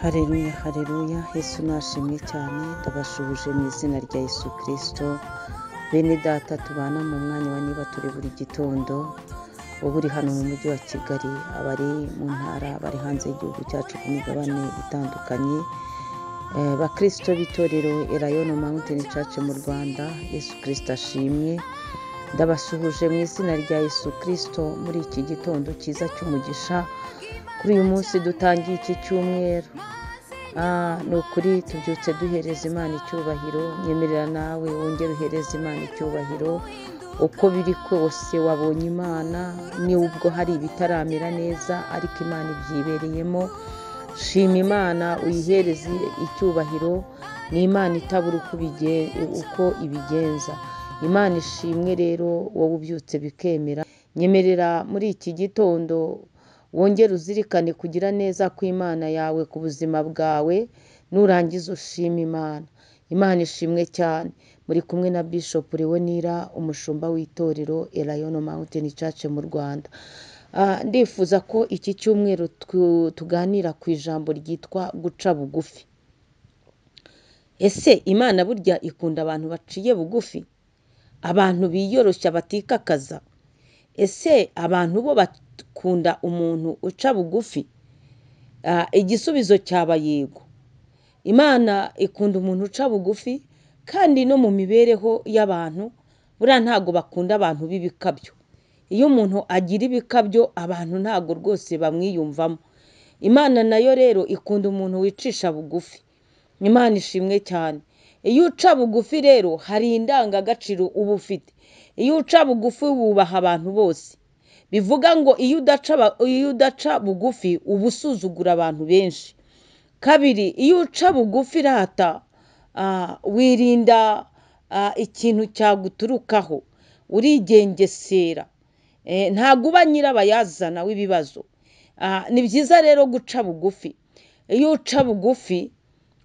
Haleluya, haleluya, Yesu nashimwe cyane, ndabashuhuje mu izina rya Yesu Kristo. Bene data tubana mu mwanya wa niba turi buri gitondo, ubu uri hano mu mujyi wa Kigali, abari mu ntara, bari hanze y'igihugu cyacu ku migabane itandukanye, bakristo b'itorero Elayono Mountain Church mu Rwanda, Yesu Kristo ashimwe. Ndabasuhuje mu izina rya Yesu Kristo muri iki gitondo cyiza cy'umugisha. Kuri uyu munsi dutangiye iki cyumweru, ni ukuri tubyutse duhereza Imana icyubahiro. Nyemerera nawe wongere uhereza Imana icyubahiro. Uko biri kose wabonye Imana, ni ubwo hari ibitaramera neza, ariko Imana ibyibereyemo. Shima Imana uyihereze icyubahiro. Ni Imana itabura uko ibigenza. Imana ishimwe rero wowe ubyutse bikemera. Nyemerera muri iki gitondo wongere uzirikane kugira neza kw'Imana yawe ku buzima bwawe, nurangiza ushima Imana. Imana ishimwe cyane. Muri kumwe na Bishop Leonira, umushumba w'itorero Elayono Mountain Church mu Rwanda. Ndifuza ko iki cyumweru tuganira ku ijambo ryitwa guca bugufi. Ese Imana burya ikunda abantu baciye bugufi? Abantu biyoroshya batikakaza? Ese abantu bo bakunda umuntu uca bugufi? Igisubizo cyaba yego. Imana ikunda umuntu uca bugufi, kandi no mu mibereho y'abantu buriya ntago bakunda abantu b'ibikabyo. Iyo umuntu agira ibikabyo, abantu ntago rwose bamwiyumvamo. Imana nayo rero ikunda umuntu wicisha bugufi. Imana ishimwe cyane. Iyo uca bugufi rero hari indangagaciro uba ufite. Iyo uca bugufi wubaha abantu bose. Bivuga ngo iyo udaca bugufi uba usuzugura abantu benshi. Kabiri, iyo uca bugufi rata, wirinda ikintu cyaguturukaho, urigengesera, ntago uba nyirabayazana w'ibibazo. Ni byiza rero guca bugufi. Iyo uca bugufi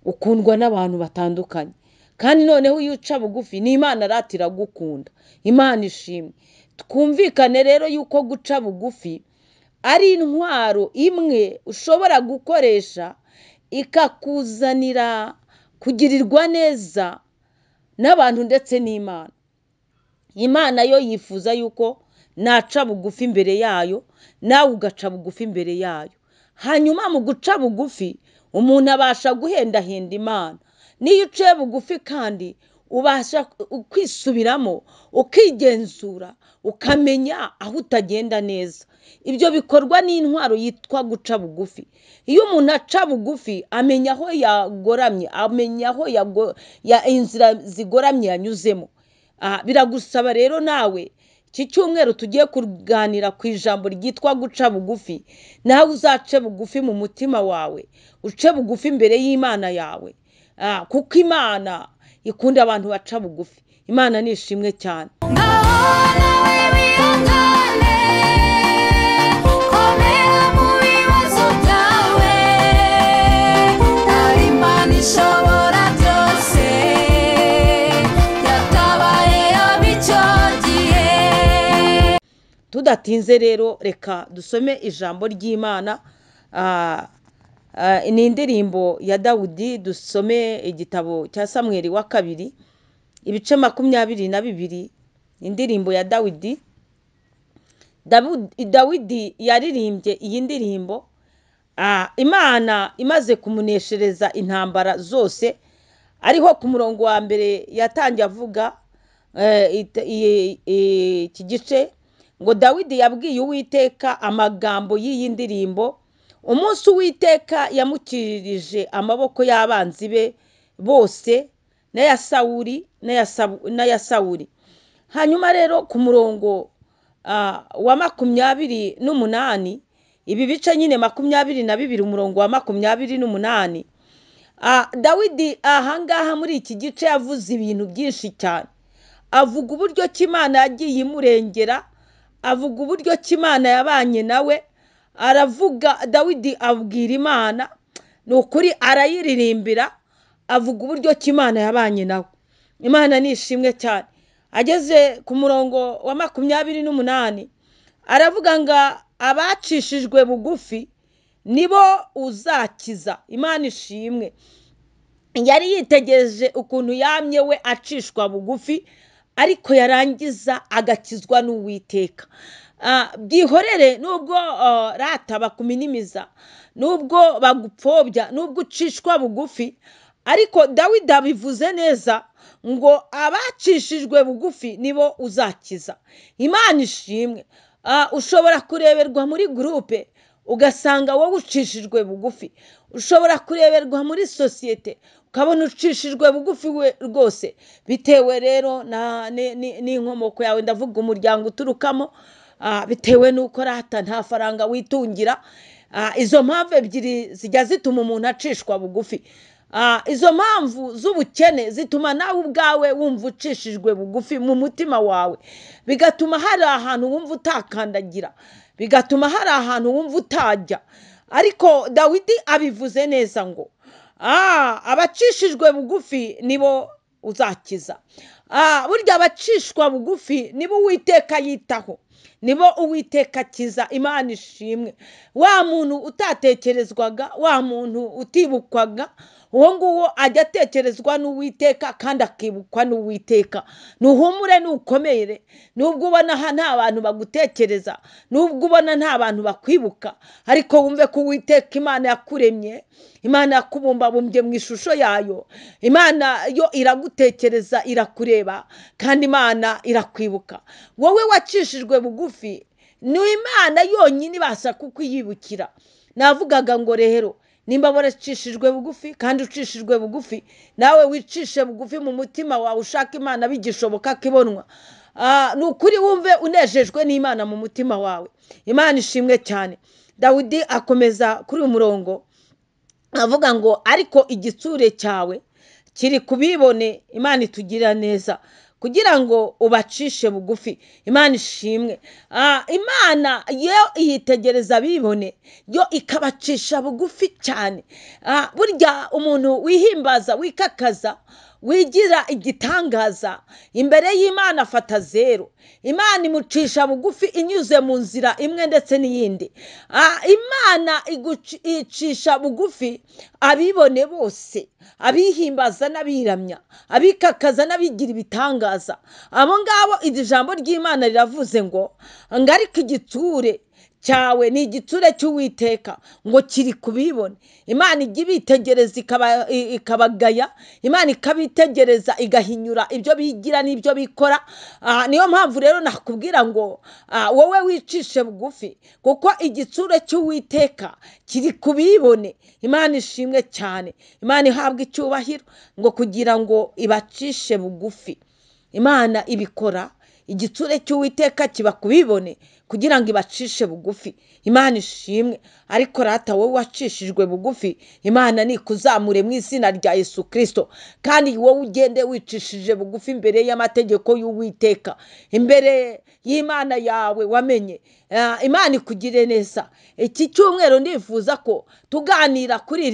ukundwa n'abantu batandukanye, kandi noneho iyo uca bugufi ni Imana rata iragukunda. Imana ishimwe. Twumvikane rero yuko guca bugufi ari intwaro imwe ushobora gukoresha ikakuzanira kugirirwa neza n'abantu ndetse n'Imana. Imana yo yifuza yuko naca bugufi imbere yayo, nawe ugaca bugufi imbere yayo. Hanyuma mu guca bugufi umuntu abasha guhendahenda Imana. Niyo uciye bugufi kandi ubasha kwisubiramo, ukigenzura, ukamenya aho utagenda neza. Ibyo bikorwa n'intwaro yitwa guca bugufi. Iyo umuntu aca bugufi amenya aho yagoramye, amenya aho inzira zigoramye yanyuzemo. Biragusaba rero nawe iki cyumweru tugiye kuganira ku ijambo ryitwa guca bugufi. Nawe uzace bugufi mu mutima wawe, uce bugufi imbere y'Imana yawe, kuko Imana ikunda abantu baca bugufi. Imana nishimwe cyane. Tudatinze rero reka dusome ijambo ry'Imana. Ni indirimbo ya Dawudi. Dusome igitabo cya Samweli wa kabiri, ibice 22. Indirimbo ya Dawidi. Dawidi yaririmbye iyi ndirimbo Imana imaze kumuneshereza intambara zose. Ariho ku murongo wa mbere yatangiye avuga iki gice ngo Dawidi yabwiye Uwiteka amagambo y'iyi ndirimbo umunsi Uwiteka yamukirije amaboko y'abanzi be bose n'aya Sawuli. Hanyuma rero ku murongo wa 28, ibi bice nyine 22, umurongo wa 28, Dawidi ahangaha muri iki gice yavuze ibintu byinshi cyane. Avuga uburyo Imana yagiye imurengera, avuga uburyo Imana yabanye nawe. Aravuga, Dawidi abwira Imana, ni ukuri arayiririmbira, avuga uburyo Imana yabanye nawe. Imana nishimwe cyane. Ageze ku murongo wa 28 aravuga ngo abacishijwe bugufi nibo uzakiza. Imana ishimwe. Yari yitegereje ukuntu yamye we acishwa bugufi, ariko yarangiza agakizwa n'Uwiteka. Byihorere nubwo rata bakuminimiza, nubwo bagupfobya, nubwo ucishwa bugufi, ariko Dawidi abivuze neza ngo abacishijwe bugufi nibo uzakiza. Imana ishimwe. Ushobora kureberwa muri gurupe ugasanga wowe ucishijwe bugufi, ushobora kureberwa muri sosiyete ukabona ucishijwe bugufi we rwose, bitewe rero n'inkomoko yawe, ndavuga umuryango uturukamo, bitewe n'uko rata nta faranga witungira. Izo mpamvu ebyiri zijya zituma umuntu acishwa bugufi. Izo mpamvu z'ubukene zituma nawe ubwawe wumva ucishijwe bugufi mu mutima wawe, bigatuma hari ahantu wumva utakandagira, bigatuma hari ahantu wumva utajya. Ariko Dawidi abivuze neza ngo abacishijwe bugufi nibo uzakiza. Burya abacishwa bugufi nibo Uwiteka yitaho, nibo Uwiteka akiza. Imana ishimwe. Wa muntu utatekerezwaga, wa muntu utibukwaga, uwo nguwo ajya atekerezwa n'Uwiteka kandi akibukwa n'Uwiteka. Nuhumure, nukomere, nubwo ubona nta bantu bagutekereza, nubwo ubona nta bantu bakwibuka, ariko wumve ko Uwiteka Imana yakuremye, Imana yakubumbabumbye mu ishusho yayo. Imana yo iragutekereza, irakureba, kandi Imana irakwibuka. Wowe wacishijwe bugufi, ni Imana yonyine ibasha kukwiyibukira. Navugaga ngo rero, nimba waracishijwe bugufi kandi ucishijwe bugufi, nawe wicishe bugufi mu mutima wawe, ushaka Imana bigishoboka kibonwa. Ni ukuri wumve unejejwe n'Imana mu mutima wawe. Imana ishimwe cyane. Dawidi akomeza kuri uyu murongo avuga ngo ariko igitsure cyawe kiri kubibone. Imana itugirira neza kugira ngo ubacishe bugufi. Imana ishimwe. Imana yo yitegereza abibone, yo ikabacisha bugufi cyane. Burya umuntu wihimbaza, wikakaza, wigira igitangaza imbere y'Imana afata zero. Imana imucisha bugufi inyuze mu nzira imwe ndetse n'iyindi. Imana icisha bugufi abibone bose, abihimbaza n'abiramya, abikakaza n'abigira ibitangaza. Abo ngabo iri jambo ry'Imana riravuze ngo ariko igitsure cyawe ni igitsure cy'Uwiteka ngo kiri kubibone. Imana ijya ibitegereza ikabagaya, Imana ikabitegereza igahinyura ibyo bigira n'ibyo bikora. Niyo mpamvu rero nakubwira ngo wowe wicishe bugufi, kuko igitsure cy'Uwiteka kiri kubibone. Imana ishimwe cyane. Imana ihabwa icyubahiro ngo kugira ngo ibacishe bugufi. Imana ibikora, igitsure cy'Uwiteka kiba kubibone kugira ngo ibacishe bugufi. Imana ishimwe. Ariko rata wowe wacishijwe bugufi, Imana nikuzamure mu izina rya Yesu Kristo, kandi wowe ugende wicishije bugufi imbere y'amategeko y'Uwiteka, imbere y'Imana yawe wamenye. Imana ikugire neza. Iki cyumweru ndifuza ko tuganira kuri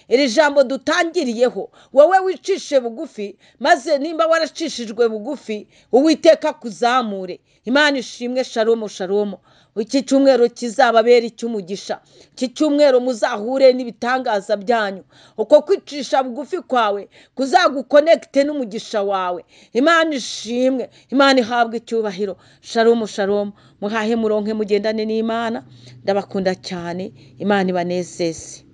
iri jambo dutangiriyeho. Wowe wicishe bugufi, maze nimba waracishijwe bugufi, Uwiteka kuzamure. Imana ishimwe. Shalom shalom. Iki cyumweru kizababera icy'umugisha. Iki cyumweru muzahure n'ibitangaza byanyu. Uko kwicisha bugufi kwawe kuzagukonekite n'umugisha wawe. Imana ishimwe. Imana ihabwe icyubahiro. Shalom shalom. Muhahe muronke mugendane n'Imana. Ndabakunda cyane. Imana ibanezeze.